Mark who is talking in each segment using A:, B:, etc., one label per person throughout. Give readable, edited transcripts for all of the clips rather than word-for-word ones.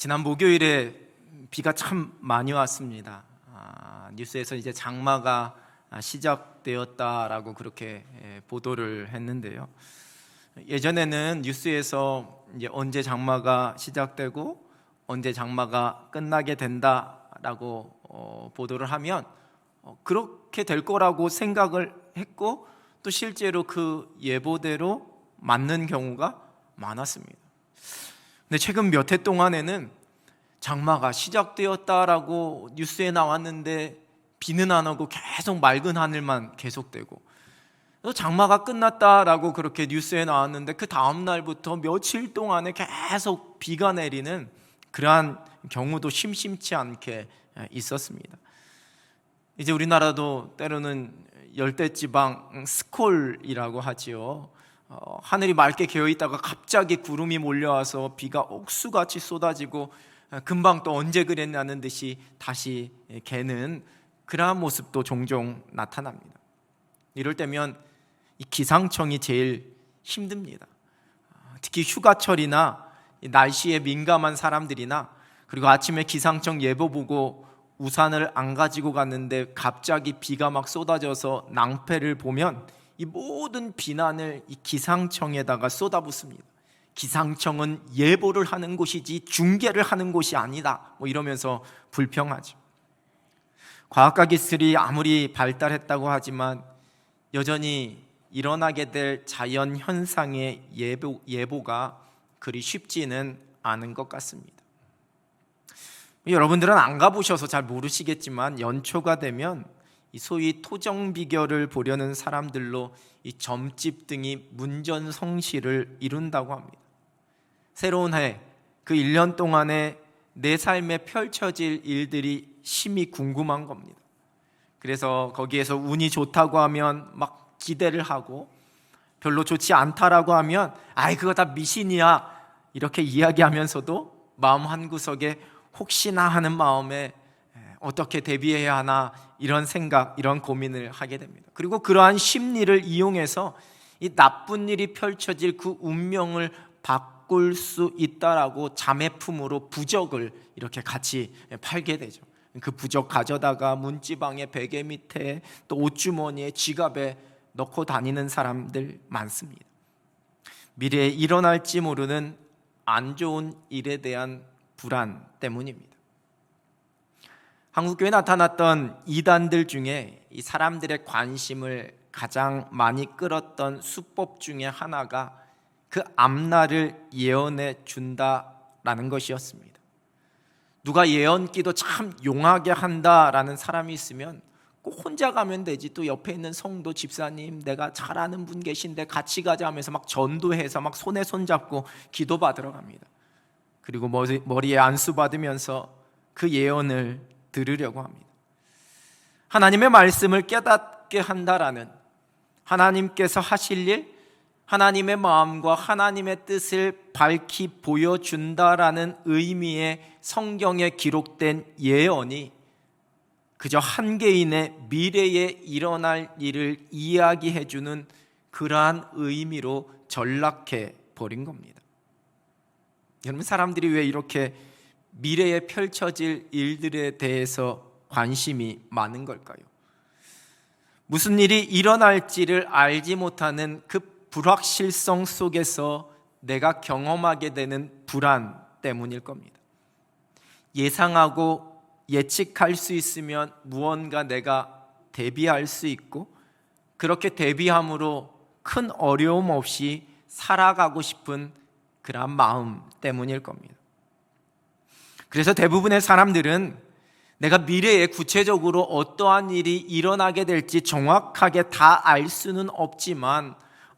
A: 지난 목요일에 비가 참 많이 왔습니다. 뉴스에서 이제 장마가 시작되었다라고 그렇게 보도를 했는데요. 예전에는 뉴스에서 이제 언제 장마가 시작되고 언제 장마가 끝나게 된다라고 보도를 하면 그렇게 될 거라고 생각을 했고 또 실제로 그 예보대로 맞는 경우가 많았습니다. 근데 최근 몇 해 동안에는 장마가 시작되었다라고 뉴스에 나왔는데 비는 안 오고 계속 맑은 하늘만 계속되고, 또 장마가 끝났다라고 그렇게 뉴스에 나왔는데 그 다음 날부터 며칠 동안에 계속 비가 내리는 그러한 경우도 심심치 않게 있었습니다. 이제 우리나라도 때로는 열대지방 스콜이라고 하지요. 하늘이 맑게 개어 있다가 갑자기 구름이 몰려와서 비가 옥수같이 쏟아지고 금방 또 언제 그랬냐는 듯이 다시 개는 그러한 모습도 종종 나타납니다. 이럴 때면 이 기상청이 제일 힘듭니다. 특히 휴가철이나 날씨에 민감한 사람들이나, 그리고 아침에 기상청 예보 보고 우산을 안 가지고 갔는데 갑자기 비가 막 쏟아져서 낭패를 보면 이 모든 비난을 이 기상청에다가 쏟아붓습니다. 기상청은 예보를 하는 곳이지 중계를 하는 곳이 아니다, 이러면서 불평하죠. 과학과 기술이 아무리 발달했다고 하지만 여전히 일어나게 될 자연 현상의 예보가 그리 쉽지는 않은 것 같습니다. 여러분들은 안 가보셔서 잘 모르시겠지만 연초가 되면 이 소위 토정비결을 보려는 사람들로 이 점집 등이 문전성시를 이룬다고 합니다. 새로운 해, 그 1년 동안에 내 삶에 펼쳐질 일들이 심히 궁금한 겁니다. 그래서 거기에서 운이 좋다고 하면 막 기대를 하고, 별로 좋지 않다라고 하면 아이 그거 다 미신이야 이렇게 이야기하면서도 마음 한구석에 혹시나 하는 마음에 어떻게 대비해야 하나 이런 생각, 이런 고민을 하게 됩니다. 그리고 그러한 심리를 이용해서 이 나쁜 일이 펼쳐질 그 운명을 바꿀 수 있다라고 자매품으로 부적을 이렇게 같이 팔게 되죠. 그 부적 가져다가 문지방에 베개 밑에 또 옷주머니에 지갑에 넣고 다니는 사람들 많습니다. 미래에 일어날지 모르는 안 좋은 일에 대한 불안 때문입니다. 한국교회에 나타났던 이단들 중에 이 사람들의 관심을 가장 많이 끌었던 수법 중에 하나가 그 앞날을 예언해 준다라는 것이었습니다. 누가 예언기도 참 용하게 한다라는 사람이 있으면 꼭 혼자 가면 되지, 또 옆에 있는 성도 집사님 내가 잘 아는 분 계신데 같이 가자 하면서 막 전도해서 막 손에 손잡고 기도 받으러 갑니다. 그리고 머리에 안수 받으면서 그 예언을 들으려고 합니다. 하나님의 말씀을 깨닫게 한다라는, 하나님께서 하실 일, 하나님의 마음과 하나님의 뜻을 밝히 보여준다라는 의미의 성경에 기록된 예언이 그저 한 개인의 미래에 일어날 일을 이야기해주는 그러한 의미로 전락해 버린 겁니다. 여러분, 사람들이 왜 이렇게 미래에 펼쳐질 일들에 대해서 관심이 많은 걸까요? 무슨 일이 일어날지를 알지 못하는 그 불확실성 속에서 내가 경험하게 되는 불안 때문일 겁니다. 예상하고 예측할 수 있으면 무언가 내가 대비할 수 있고, 그렇게 대비함으로 큰 어려움 없이 살아가고 싶은 그런 마음 때문일 겁니다. 그래서 대부분의 사람들은 내가 미래에 구체적으로 어떠한 일이 일어나게 될지 정확하게 다 알 수는 없지만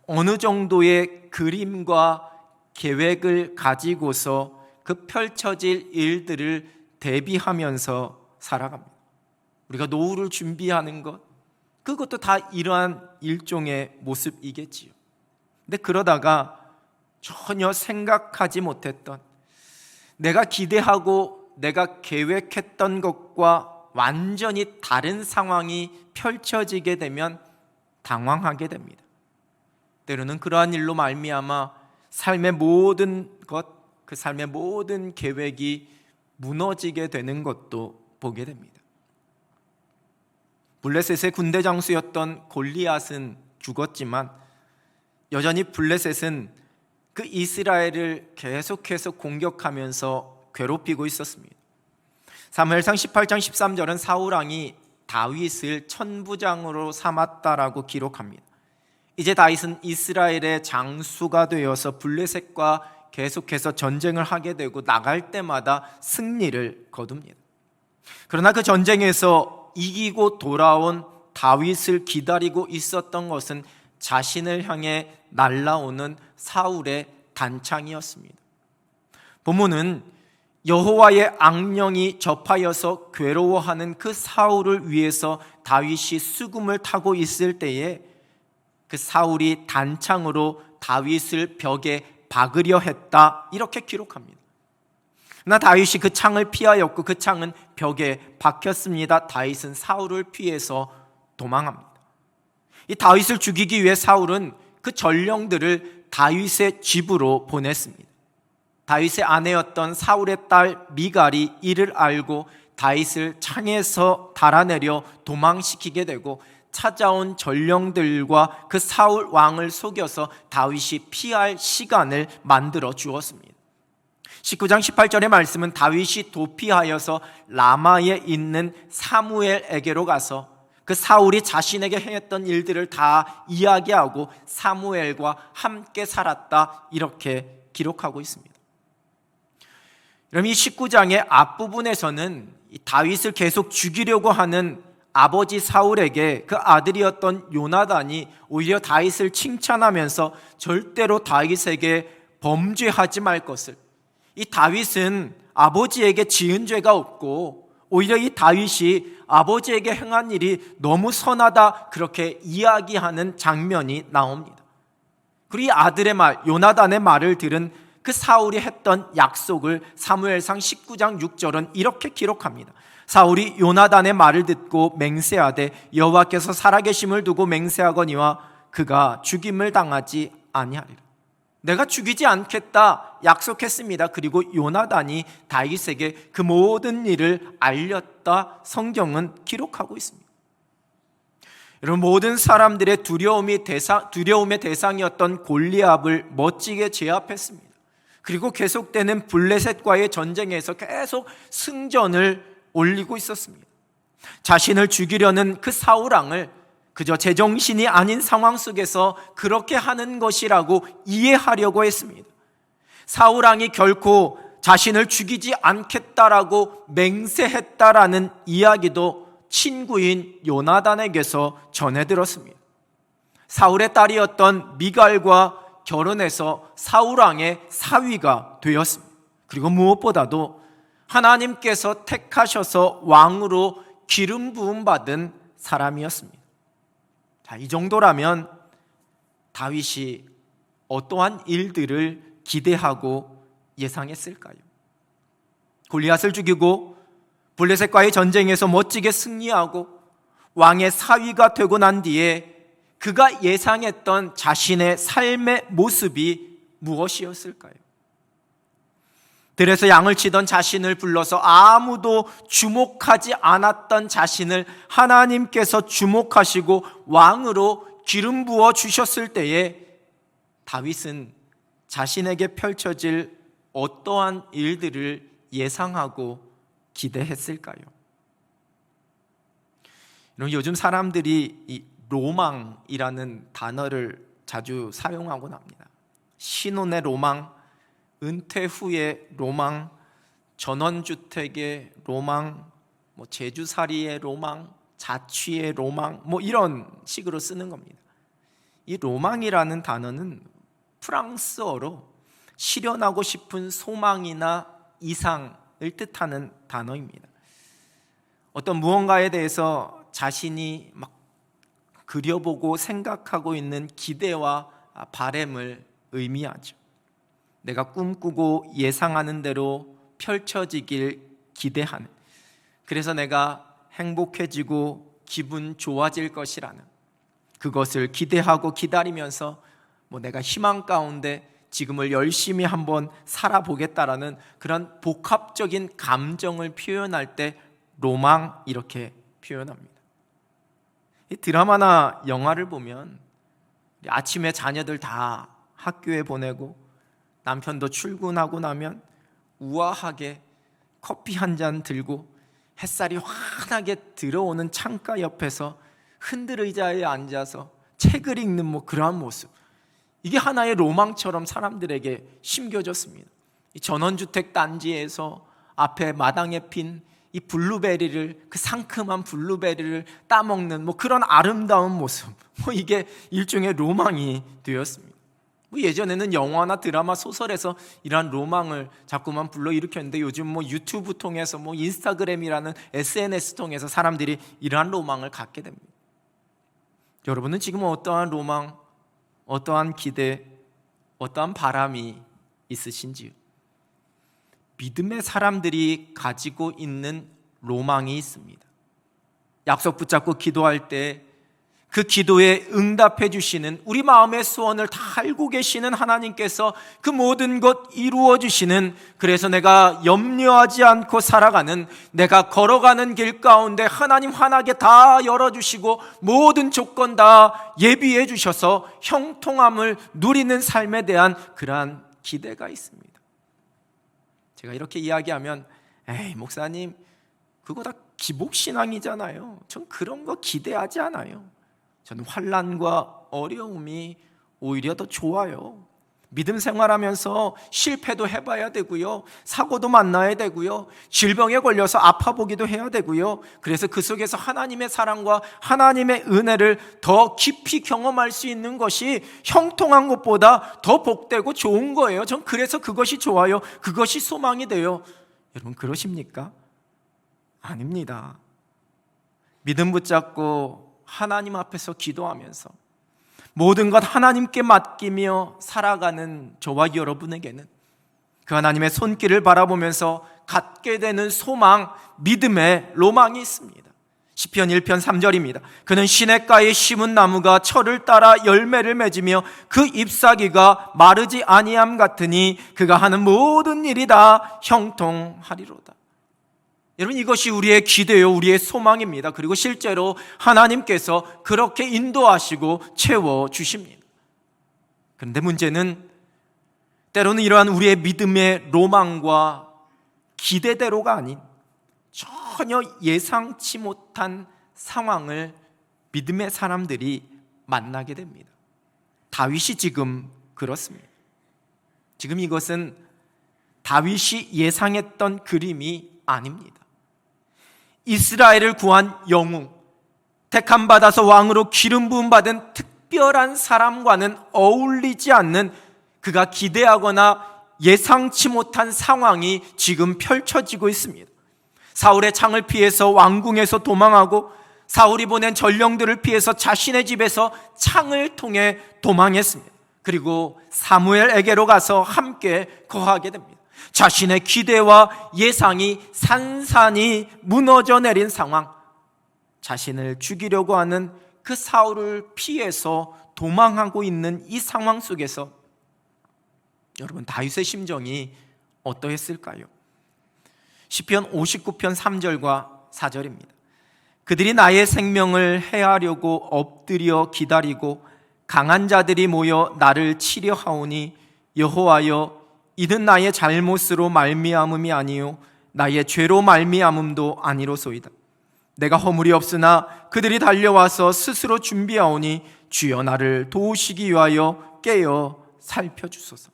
A: 어느 정도의 그림과 계획을 가지고서 그 펼쳐질 일들을 대비하면서 살아갑니다. 우리가 노후를 준비하는 것, 그것도 다 이러한 일종의 모습이겠지요. 근데 그러다가 전혀 생각하지 못했던, 내가 기대하고 내가 계획했던 것과 완전히 다른 상황이 펼쳐지게 되면 당황하게 됩니다. 때로는 그러한 일로 말미암아 삶의 모든 것, 그 삶의 모든 계획이 무너지게 되는 것도 보게 됩니다. 블레셋의 군대 장수였던 골리앗은 죽었지만 여전히 블레셋은 그 이스라엘을 계속해서 공격하면서 괴롭히고 있었습니다. 사무엘상 18장 13절은 사울왕이 다윗을 천부장으로 삼았다라고 기록합니다. 이제 다윗은 이스라엘의 장수가 되어서 블레셋과 계속해서 전쟁을 하게 되고 나갈 때마다 승리를 거둡니다. 그러나 그 전쟁에서 이기고 돌아온 다윗을 기다리고 있었던 것은 자신을 향해 날아오는 사울의 단창이었습니다. 본문은 여호와의 악령이 접하여서 괴로워하는 그 사울을 위해서 다윗이 수금을 타고 있을 때에 그 사울이 단창으로 다윗을 벽에 박으려 했다, 이렇게 기록합니다. 그러나 다윗이 그 창을 피하였고 그 창은 벽에 박혔습니다. 다윗은 사울을 피해서 도망합니다. 이 다윗을 죽이기 위해 사울은 그 전령들을 다윗의 집으로 보냈습니다. 다윗의 아내였던 사울의 딸 미갈이 이를 알고 다윗을 창에서 달아내려 도망시키게 되고 찾아온 전령들과 그 사울 왕을 속여서 다윗이 피할 시간을 만들어 주었습니다. 19장 18절의 말씀은 다윗이 도피하여서 라마에 있는 사무엘에게로 가서 그 사울이 자신에게 행했던 일들을 다 이야기하고 사무엘과 함께 살았다, 이렇게 기록하고 있습니다. 그럼 이 19장의 앞부분에서는 다윗을 계속 죽이려고 하는 아버지 사울에게 그 아들이었던 요나단이 오히려 다윗을 칭찬하면서 절대로 다윗에게 범죄하지 말 것을, 이 다윗은 아버지에게 지은 죄가 없고 오히려 이 다윗이 아버지에게 행한 일이 너무 선하다, 그렇게 이야기하는 장면이 나옵니다. 그리고 이 아들의 말, 요나단의 말을 들은 그 사울이 했던 약속을 사무엘상 19장 6절은 이렇게 기록합니다. 사울이 요나단의 말을 듣고 맹세하되 여호와께서 살아계심을 두고 맹세하거니와 그가 죽임을 당하지 아니하리라. 내가 죽이지 않겠다 약속했습니다. 그리고 요나단이 다윗에게 그 모든 일을 알렸다, 성경은 기록하고 있습니다. 여러분, 모든 사람들의 두려움의 대상이었던 골리앗을 멋지게 제압했습니다. 그리고 계속되는 블레셋과의 전쟁에서 계속 승전을 올리고 있었습니다. 자신을 죽이려는 그 사울왕을 그저 제정신이 아닌 상황 속에서 그렇게 하는 것이라고 이해하려고 했습니다. 사울왕이 결코 자신을 죽이지 않겠다라고 맹세했다라는 이야기도 친구인 요나단에게서 전해 들었습니다. 사울의 딸이었던 미갈과 결혼해서 사울왕의 사위가 되었습니다. 그리고 무엇보다도 하나님께서 택하셔서 왕으로 기름 부음 받은 사람이었습니다. 자, 이 정도라면 다윗이 어떠한 일들을 기대하고 예상했을까요? 골리앗을 죽이고 블레셋과의 전쟁에서 멋지게 승리하고 왕의 사위가 되고 난 뒤에 그가 예상했던 자신의 삶의 모습이 무엇이었을까요? 들에서 양을 치던 자신을 불러서 아무도 주목하지 않았던 자신을 하나님께서 주목하시고 왕으로 기름 부어 주셨을 때에 다윗은 자신에게 펼쳐질 어떠한 일들을 예상하고 기대했을까요? 요즘 사람들이 이 로망이라는 단어를 자주 사용하곤 합니다. 신혼의 로망, 은퇴 후의 로망, 전원주택의 로망, 제주살이의 로망, 자취의 로망, 이런 식으로 쓰는 겁니다. 이 로망이라는 단어는 프랑스어로 실현하고 싶은 소망이나 이상을 뜻하는 단어입니다. 어떤 무언가에 대해서 자신이 막 그려보고 생각하고 있는 기대와 바램을 의미하죠. 내가 꿈꾸고 예상하는 대로 펼쳐지길 기대하는, 그래서 내가 행복해지고 기분 좋아질 것이라는 그것을 기대하고 기다리면서 내가 희망 가운데 지금을 열심히 한번 살아보겠다라는 그런 복합적인 감정을 표현할 때 로망 이렇게 표현합니다. 이 드라마나 영화를 보면 아침에 자녀들 다 학교에 보내고 남편도 출근하고 나면 우아하게 커피 한 잔 들고 햇살이 환하게 들어오는 창가 옆에서 흔들 의자에 앉아서 책을 읽는 그러한 모습, 이게 하나의 로망처럼 사람들에게 심겨졌습니다. 이 전원주택 단지에서 앞에 마당에 핀 이 블루베리를, 그 상큼한 블루베리를 따먹는 그런 아름다운 모습, 이게 일종의 로망이 되었습니다. 예전에는 영화나 드라마, 소설에서 이러한 로망을 자꾸만 불러일으켰는데 요즘 유튜브 통해서 인스타그램이라는 SNS 통해서 사람들이 이러한 로망을 갖게 됩니다. 여러분은 지금 어떠한 로망, 어떠한 기대, 어떠한 바람이 있으신지요? 믿음의 사람들이 가지고 있는 로망이 있습니다. 약속 붙잡고 기도할 때 그 기도에 응답해 주시는, 우리 마음의 소원을 다 알고 계시는 하나님께서 그 모든 것 이루어 주시는, 그래서 내가 염려하지 않고 살아가는, 내가 걸어가는 길 가운데 하나님 환하게 다 열어주시고 모든 조건 다 예비해 주셔서 형통함을 누리는 삶에 대한 그러한 기대가 있습니다. 제가 이렇게 이야기하면 에이 목사님 그거 다 기복신앙이잖아요. 전 그런 거 기대하지 않아요. 저는 환난과 어려움이 오히려 더 좋아요. 믿음 생활하면서 실패도 해봐야 되고요, 사고도 만나야 되고요, 질병에 걸려서 아파보기도 해야 되고요. 그래서 그 속에서 하나님의 사랑과 하나님의 은혜를 더 깊이 경험할 수 있는 것이 형통한 것보다 더 복되고 좋은 거예요. 전 그래서 그것이 좋아요. 그것이 소망이 돼요. 여러분 그러십니까? 아닙니다. 믿음 붙잡고 하나님 앞에서 기도하면서 모든 것 하나님께 맡기며 살아가는 저와 여러분에게는 그 하나님의 손길을 바라보면서 갖게 되는 소망, 믿음의 로망이 있습니다. 시편 1편 3절입니다. 그는 시냇가에 심은 나무가 철을 따라 열매를 맺으며 그 잎사귀가 마르지 아니함 같으니 그가 하는 모든 일이 다 형통하리로다. 여러분 이것이 우리의 기대요, 우리의 소망입니다. 그리고 실제로 하나님께서 그렇게 인도하시고 채워주십니다. 그런데 문제는 때로는 이러한 우리의 믿음의 로망과 기대대로가 아닌 전혀 예상치 못한 상황을 믿음의 사람들이 만나게 됩니다. 다윗이 지금 그렇습니다. 지금 이것은 다윗이 예상했던 그림이 아닙니다. 이스라엘을 구한 영웅, 택함 받아서 왕으로 기름 부음 받은 특별한 사람과는 어울리지 않는, 그가 기대하거나 예상치 못한 상황이 지금 펼쳐지고 있습니다. 사울의 창을 피해서 왕궁에서 도망하고 사울이 보낸 전령들을 피해서 자신의 집에서 창을 통해 도망했습니다. 그리고 사무엘에게로 가서 함께 거하게 됩니다. 자신의 기대와 예상이 산산이 무너져 내린 상황, 자신을 죽이려고 하는 그 사울을 피해서 도망하고 있는 이 상황 속에서 여러분 다윗의 심정이 어떠했을까요? 시편 59편 3절과 4절입니다. 그들이 나의 생명을 해하려고 엎드려 기다리고 강한 자들이 모여 나를 치려 하오니 여호와여 이는 나의 잘못으로 말미암음이 아니요 나의 죄로 말미암음도 아니로소이다. 내가 허물이 없으나 그들이 달려와서 스스로 준비하오니 주여 나를 도우시기 위하여 깨어 살펴주소서.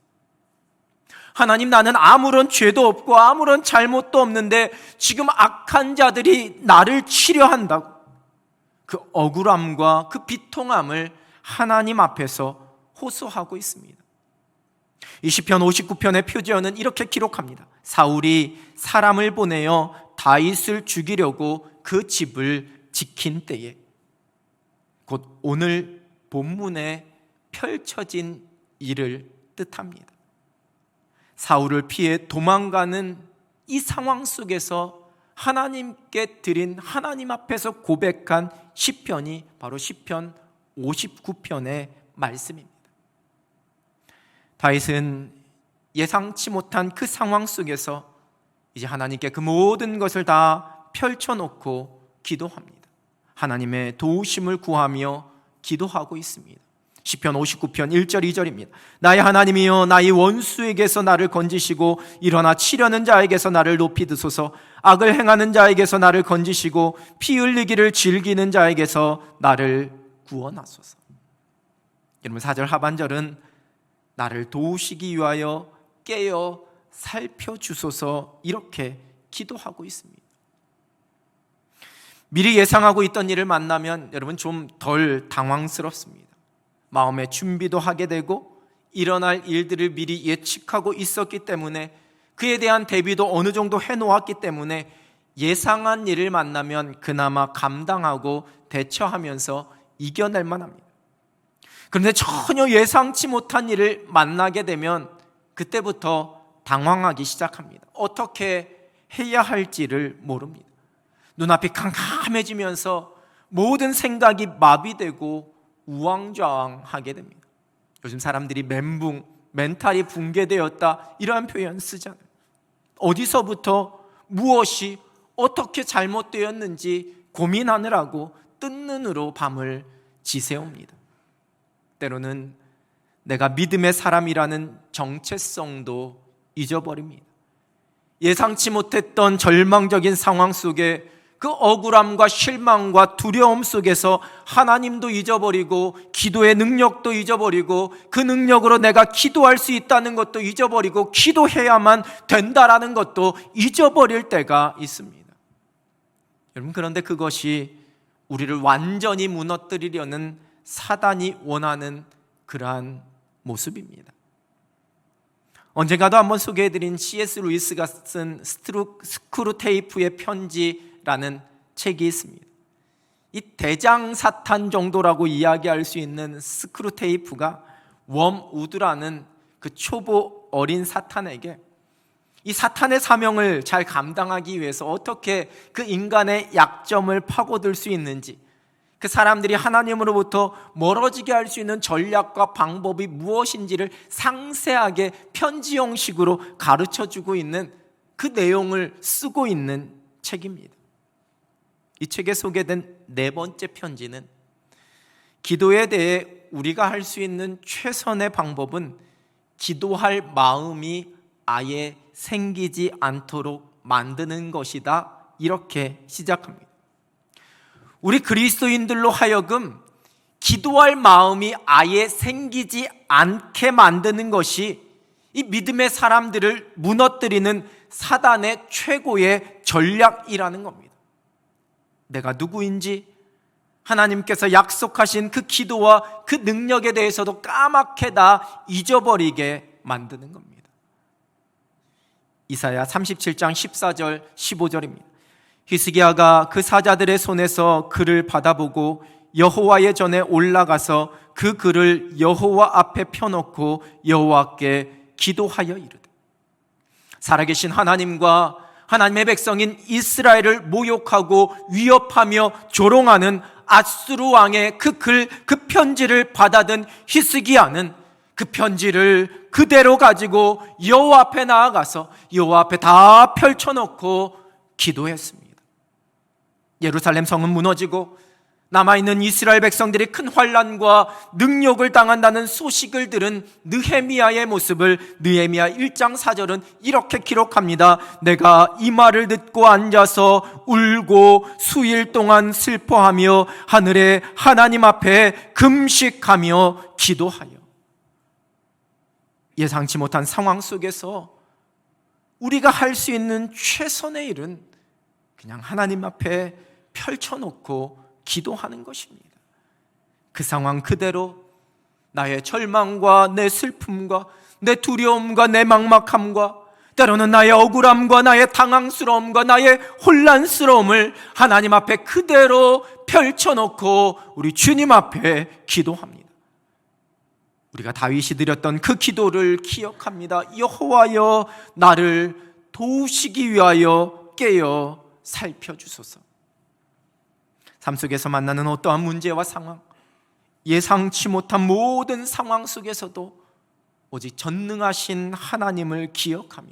A: 하나님, 나는 아무런 죄도 없고 아무런 잘못도 없는데 지금 악한 자들이 나를 치려 한다고, 그 억울함과 그 비통함을 하나님 앞에서 호소하고 있습니다. 이 시편 59편의 표지어는 이렇게 기록합니다. 사울이 사람을 보내어 다윗을 죽이려고 그 집을 지킨 때에, 곧 오늘 본문에 펼쳐진 일을 뜻합니다. 사울을 피해 도망가는 이 상황 속에서 하나님께 드린, 하나님 앞에서 고백한 시편이 바로 시편 59편의 말씀입니다. 다윗은 예상치 못한 그 상황 속에서 이제 하나님께 그 모든 것을 다 펼쳐놓고 기도합니다. 하나님의 도우심을 구하며 기도하고 있습니다. 시편 59편 1절 2절입니다. 나의 하나님이여, 나의 원수에게서 나를 건지시고 일어나 치려는 자에게서 나를 높이 드소서. 악을 행하는 자에게서 나를 건지시고 피 흘리기를 즐기는 자에게서 나를 구원하소서. 여러분, 4절 하반절은 나를 도우시기 위하여 깨어 살펴주소서, 이렇게 기도하고 있습니다. 미리 예상하고 있던 일을 만나면 여러분 좀 덜 당황스럽습니다. 마음의 준비도 하게 되고 일어날 일들을 미리 예측하고 있었기 때문에, 그에 대한 대비도 어느 정도 해놓았기 때문에 예상한 일을 만나면 그나마 감당하고 대처하면서 이겨낼 만합니다. 그런데 전혀 예상치 못한 일을 만나게 되면 그때부터 당황하기 시작합니다. 어떻게 해야 할지를 모릅니다. 눈앞이 캄캄해지면서 모든 생각이 마비되고 우왕좌왕하게 됩니다. 요즘 사람들이 멘붕, 멘탈이 붕괴되었다, 이러한 표현 쓰잖아요. 어디서부터 무엇이 어떻게 잘못되었는지 고민하느라고 뜬 눈으로 밤을 지새웁니다. 때로는 내가 믿음의 사람이라는 정체성도 잊어버립니다. 예상치 못했던 절망적인 상황 속에 그 억울함과 실망과 두려움 속에서 하나님도 잊어버리고 기도의 능력도 잊어버리고 그 능력으로 내가 기도할 수 있다는 것도 잊어버리고 기도해야만 된다라는 것도 잊어버릴 때가 있습니다. 여러분, 그런데 그것이 우리를 완전히 무너뜨리려는 사단이 원하는 그러한 모습입니다. 언젠가도 한번 소개해드린 C.S. 루이스가 쓴 스크루테이프의 편지라는 책이 있습니다. 이 대장사탄 정도라고 이야기할 수 있는 스크루테이프가 웜우드라는 그 초보 어린 사탄에게 이 사탄의 사명을 잘 감당하기 위해서 어떻게 그 인간의 약점을 파고들 수 있는지, 그 사람들이 하나님으로부터 멀어지게 할 수 있는 전략과 방법이 무엇인지를 상세하게 편지 형식으로 가르쳐주고 있는 그 내용을 쓰고 있는 책입니다. 이 책에 소개된 네 번째 편지는 기도에 대해 우리가 할 수 있는 최선의 방법은 기도할 마음이 아예 생기지 않도록 만드는 것이다, 이렇게 시작합니다. 우리 그리스도인들로 하여금 기도할 마음이 아예 생기지 않게 만드는 것이 이 믿음의 사람들을 무너뜨리는 사단의 최고의 전략이라는 겁니다. 내가 누구인지, 하나님께서 약속하신 그 기도와 그 능력에 대해서도 까맣게 다 잊어버리게 만드는 겁니다. 이사야 37장 14절 15절입니다. 히스기야가 그 사자들의 손에서 글을 받아보고 여호와의 전에 올라가서 그 글을 여호와 앞에 펴놓고 여호와께 기도하여 이르되, 살아계신 하나님과 하나님의 백성인 이스라엘을 모욕하고 위협하며 조롱하는 아수르 왕의 그 편지를 받아든 히스기야는 그 편지를 그대로 가지고 여호와 앞에 나아가서 여호와 앞에 다 펼쳐놓고 기도했습니다. 예루살렘 성은 무너지고 남아있는 이스라엘 백성들이 큰 환난과 능욕을 당한다는 소식을 들은 느헤미야의 모습을 느헤미야 1장 4절은 이렇게 기록합니다. 내가 이 말을 듣고 앉아서 울고 수일 동안 슬퍼하며 하늘의 하나님 앞에 금식하며 기도하여. 예상치 못한 상황 속에서 우리가 할 수 있는 최선의 일은 그냥 하나님 앞에 펼쳐놓고 기도하는 것입니다. 그 상황 그대로 나의 절망과 내 슬픔과 내 두려움과 내 막막함과 때로는 나의 억울함과 나의 당황스러움과 나의 혼란스러움을 하나님 앞에 그대로 펼쳐놓고 우리 주님 앞에 기도합니다. 우리가 다윗이 드렸던 그 기도를 기억합니다. 여호와여, 나를 도우시기 위하여 깨어 살펴주소서. 삶 속에서 만나는 어떠한 문제와 상황, 예상치 못한 모든 상황 속에서도 오직 전능하신 하나님을 기억하며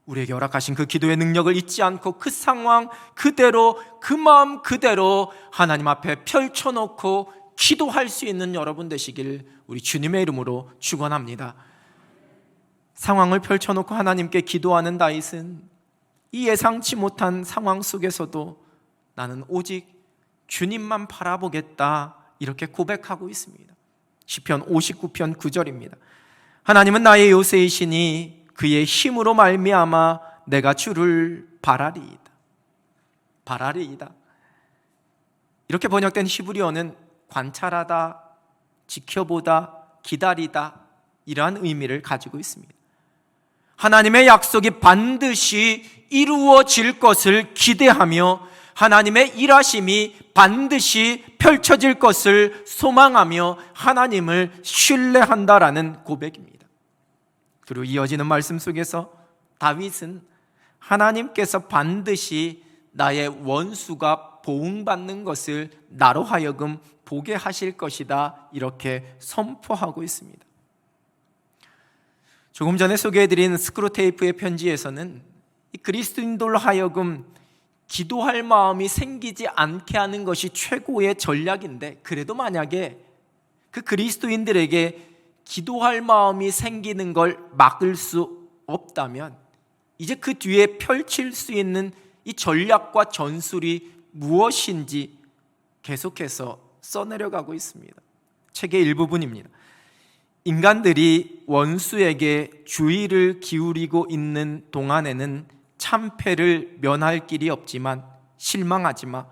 A: 우리에게 허락하신 그 기도의 능력을 잊지 않고 그 상황 그대로, 그 마음 그대로 하나님 앞에 펼쳐놓고 기도할 수 있는 여러분 되시길 우리 주님의 이름으로 축원합니다. 상황을 펼쳐놓고 하나님께 기도하는 다윗은 이 예상치 못한 상황 속에서도 나는 오직 주님만 바라보겠다, 이렇게 고백하고 있습니다. 시편 59편 9절입니다. 하나님은 나의 요새이시니 그의 힘으로 말미암아 내가 주를 바라리이다. 바라리이다. 이렇게 번역된 히브리어는 관찰하다, 지켜보다, 기다리다, 이러한 의미를 가지고 있습니다. 하나님의 약속이 반드시 이루어질 것을 기대하며 하나님의 일하심이 반드시 펼쳐질 것을 소망하며 하나님을 신뢰한다라는 고백입니다. 그리고 이어지는 말씀 속에서 다윗은 하나님께서 반드시 나의 원수가 보응받는 것을 나로 하여금 보게 하실 것이다, 이렇게 선포하고 있습니다. 조금 전에 소개해드린 스크루테이프의 편지에서는 이 그리스도인들로 하여금 기도할 마음이 생기지 않게 하는 것이 최고의 전략인데, 그래도 만약에 그 그리스도인들에게 기도할 마음이 생기는 걸 막을 수 없다면 이제 그 뒤에 펼칠 수 있는 이 전략과 전술이 무엇인지 계속해서 써내려가고 있습니다. 책의 일부분입니다. 인간들이 원수에게 주의를 기울이고 있는 동안에는 참패를 면할 길이 없지만 실망하지 마.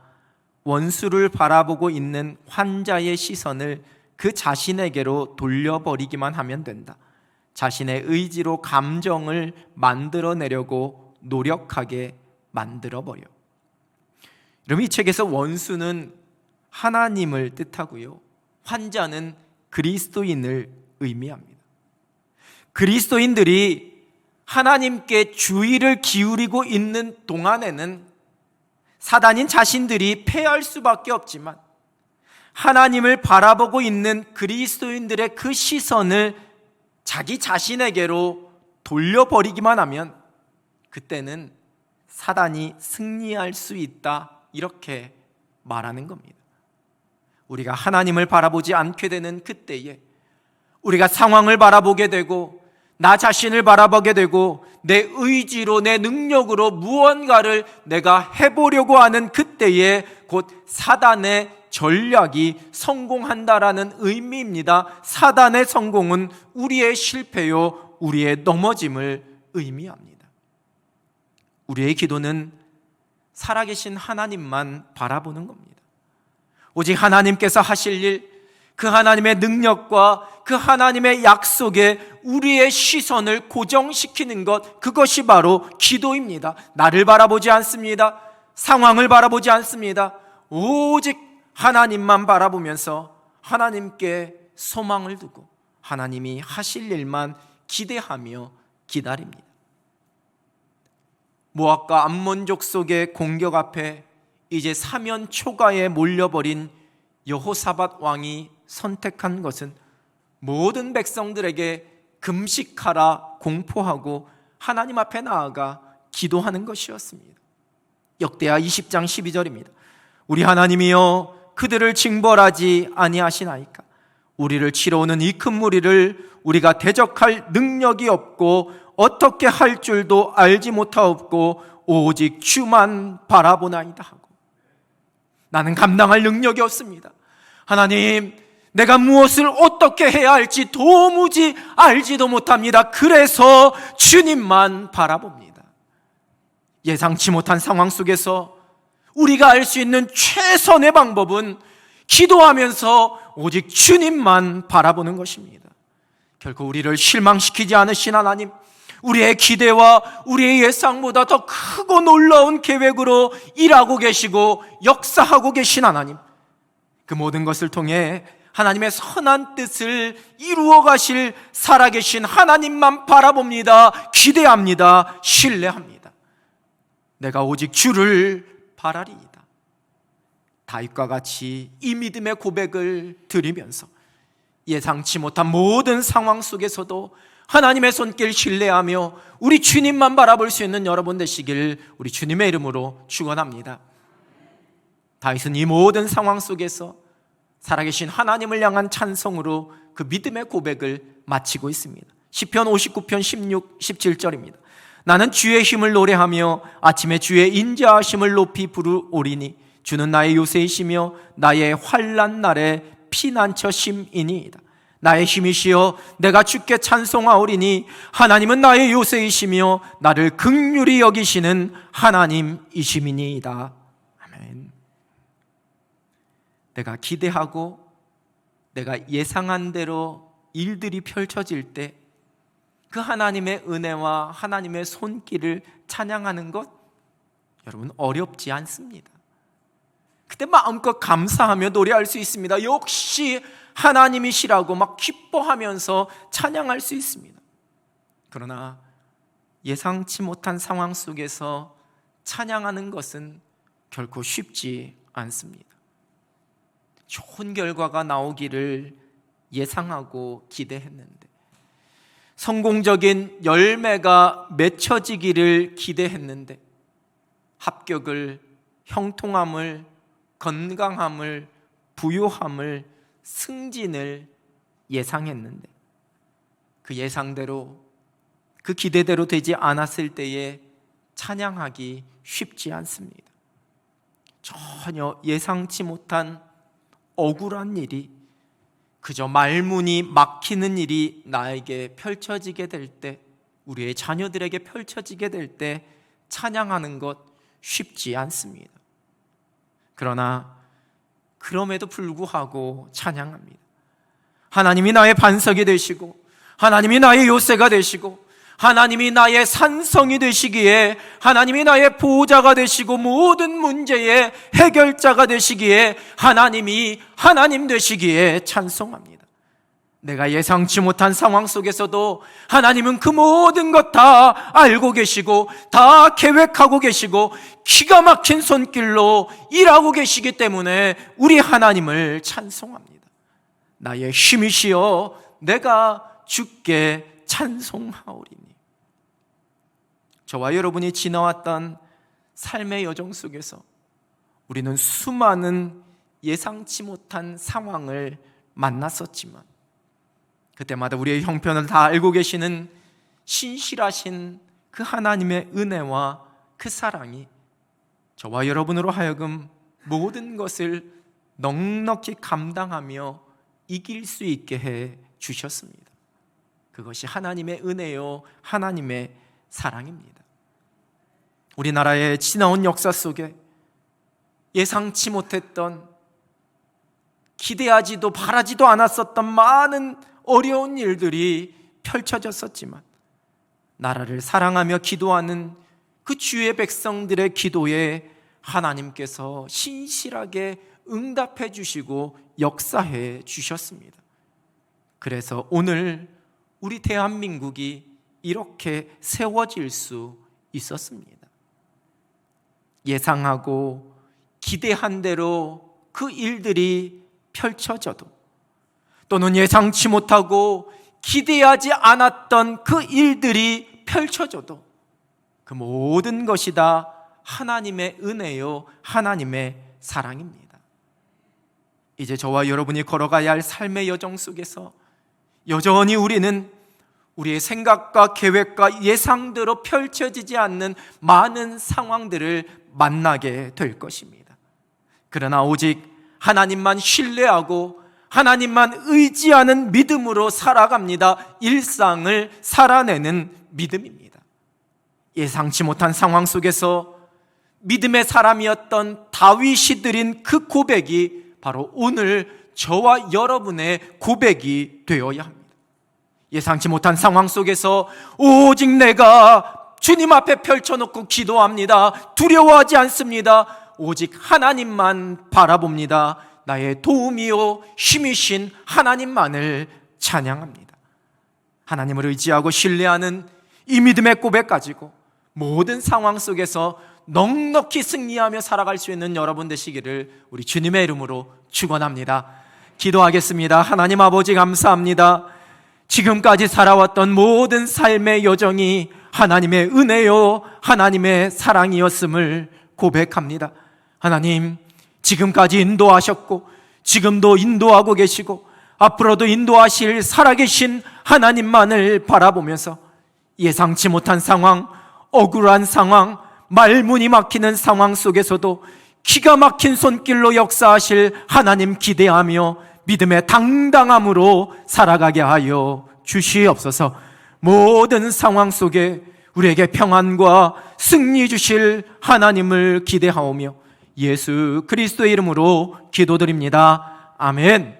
A: 원수를 바라보고 있는 환자의 시선을 그 자신에게로 돌려버리기만 하면 된다. 자신의 의지로 감정을 만들어내려고 노력하게 만들어버려. 그럼 이 책에서 원수는 하나님을 뜻하고요, 환자는 그리스도인을 의미합니다. 그리스도인들이 하나님께 주의를 기울이고 있는 동안에는 사단인 자신들이 패할 수밖에 없지만, 하나님을 바라보고 있는 그리스도인들의 그 시선을 자기 자신에게로 돌려버리기만 하면 그때는 사단이 승리할 수 있다, 이렇게 말하는 겁니다. 우리가 하나님을 바라보지 않게 되는 그때에 우리가 상황을 바라보게 되고 나 자신을 바라보게 되고 내 의지로, 내 능력으로 무언가를 내가 해보려고 하는 그때에 곧 사단의 전략이 성공한다라는 의미입니다. 사단의 성공은 우리의 실패요, 우리의 넘어짐을 의미합니다. 우리의 기도는 살아계신 하나님만 바라보는 겁니다. 오직 하나님께서 하실 일, 그 하나님의 능력과 그 하나님의 약속에 우리의 시선을 고정시키는 것, 그것이 바로 기도입니다. 나를 바라보지 않습니다. 상황을 바라보지 않습니다. 오직 하나님만 바라보면서 하나님께 소망을 두고 하나님이 하실 일만 기대하며 기다립니다. 모압과 암몬 족속의 공격 앞에 이제 사면 초가에 몰려버린 여호사밧 왕이 선택한 것은 모든 백성들에게 금식하라 공포하고 하나님 앞에 나아가 기도하는 것이었습니다. 역대하 20장 12절입니다. 우리 하나님이여 그들을 징벌하지 아니하시나이까? 우리를 치러 오는 이 큰 무리를 우리가 대적할 능력이 없고 어떻게 할 줄도 알지 못하옵고 오직 주만 바라보나이다 하고, 나는 감당할 능력이 없습니다. 하나님, 내가 무엇을 어떻게 해야 할지 도무지 알지도 못합니다. 그래서 주님만 바라봅니다. 예상치 못한 상황 속에서 우리가 알 수 있는 최선의 방법은 기도하면서 오직 주님만 바라보는 것입니다. 결코 우리를 실망시키지 않으신 하나님, 우리의 기대와 우리의 예상보다 더 크고 놀라운 계획으로 일하고 계시고 역사하고 계신 하나님, 그 모든 것을 통해 하나님의 선한 뜻을 이루어 가실 살아계신 하나님만 바라봅니다. 기대합니다. 신뢰합니다. 내가 오직 주를 바라리이다. 다윗과 같이 이 믿음의 고백을 드리면서 예상치 못한 모든 상황 속에서도 하나님의 손길 신뢰하며 우리 주님만 바라볼 수 있는 여러분 되시길 우리 주님의 이름으로 축원합니다. 다윗은 이 모든 상황 속에서 살아계신 하나님을 향한 찬송으로 그 믿음의 고백을 마치고 있습니다. 시편 59편 16, 17절입니다. 나는 주의 힘을 노래하며 아침에 주의 인자하심을 높이 부르오리니 주는 나의 요새이시며 나의 환난 날에 피난처 심이니이다. 나의 힘이시여 내가 주께 찬송하오리니 하나님은 나의 요새이시며 나를 긍휼히 여기시는 하나님이시니이다. 아멘. 내가 기대하고 내가 예상한 대로 일들이 펼쳐질 때 그 하나님의 은혜와 하나님의 손길을 찬양하는 것, 여러분 어렵지 않습니다. 그때 마음껏 감사하며 노래할 수 있습니다. 역시 하나님이시라고 막 기뻐하면서 찬양할 수 있습니다. 그러나 예상치 못한 상황 속에서 찬양하는 것은 결코 쉽지 않습니다. 좋은 결과가 나오기를 예상하고 기대했는데, 성공적인 열매가 맺혀지기를 기대했는데, 합격을, 형통함을, 건강함을, 부요함을, 승진을 예상했는데 그 예상대로, 그 기대대로 되지 않았을 때에 찬양하기 쉽지 않습니다. 전혀 예상치 못한 억울한 일이, 그저 말문이 막히는 일이 나에게 펼쳐지게 될 때, 우리의 자녀들에게 펼쳐지게 될 때 찬양하는 것 쉽지 않습니다. 그러나 그럼에도 불구하고 찬양합니다. 하나님이 나의 반석이 되시고 하나님이 나의 요새가 되시고 하나님이 나의 산성이 되시기에, 하나님이 나의 보호자가 되시고 모든 문제의 해결자가 되시기에, 하나님이 하나님 되시기에 찬송합니다. 내가 예상치 못한 상황 속에서도 하나님은 그 모든 것 다 알고 계시고 다 계획하고 계시고 기가 막힌 손길로 일하고 계시기 때문에 우리 하나님을 찬송합니다. 나의 힘이시여 내가 주께 찬송하오리니. 저와 여러분이 지나왔던 삶의 여정 속에서 우리는 수많은 예상치 못한 상황을 만났었지만, 그때마다 우리의 형편을 다 알고 계시는 신실하신 그 하나님의 은혜와 그 사랑이 저와 여러분으로 하여금 모든 것을 넉넉히 감당하며 이길 수 있게 해 주셨습니다. 그것이 하나님의 은혜요, 하나님의 사랑입니다. 우리나라의 지나온 역사 속에 예상치 못했던, 기대하지도 바라지도 않았었던 많은 어려운 일들이 펼쳐졌었지만, 나라를 사랑하며 기도하는 그 주의 백성들의 기도에 하나님께서 신실하게 응답해 주시고 역사해 주셨습니다. 그래서 오늘 우리 대한민국이 이렇게 세워질 수 있었습니다. 예상하고 기대한 대로 그 일들이 펼쳐져도, 또는 예상치 못하고 기대하지 않았던 그 일들이 펼쳐져도 그 모든 것이 다 하나님의 은혜요, 하나님의 사랑입니다. 이제 저와 여러분이 걸어가야 할 삶의 여정 속에서 여전히 우리는 우리의 생각과 계획과 예상대로 펼쳐지지 않는 많은 상황들을 만나게 될 것입니다. 그러나 오직 하나님만 신뢰하고 하나님만 의지하는 믿음으로 살아갑니다. 일상을 살아내는 믿음입니다. 예상치 못한 상황 속에서 믿음의 사람이었던 다윗이 드린 그 고백이 바로 오늘 저와 여러분의 고백이 되어야 합니다. 예상치 못한 상황 속에서 오직 내가 주님 앞에 펼쳐놓고 기도합니다. 두려워하지 않습니다. 오직 하나님만 바라봅니다. 나의 도움이요 힘이신 하나님만을 찬양합니다. 하나님을 의지하고 신뢰하는 이 믿음의 고백 가지고 모든 상황 속에서 넉넉히 승리하며 살아갈 수 있는 여러분 되시기를 우리 주님의 이름으로 축원합니다. 기도하겠습니다. 하나님 아버지 감사합니다. 지금까지 살아왔던 모든 삶의 여정이 하나님의 은혜요, 하나님의 사랑이었음을 고백합니다. 하나님, 지금까지 인도하셨고 지금도 인도하고 계시고 앞으로도 인도하실 살아계신 하나님만을 바라보면서 예상치 못한 상황, 억울한 상황, 말문이 막히는 상황 속에서도 기가 막힌 손길로 역사하실 하나님 기대하며 믿음의 당당함으로 살아가게 하여 주시옵소서. 모든 상황 속에 우리에게 평안과 승리 주실 하나님을 기대하오며 예수 그리스도의 이름으로 기도드립니다. 아멘.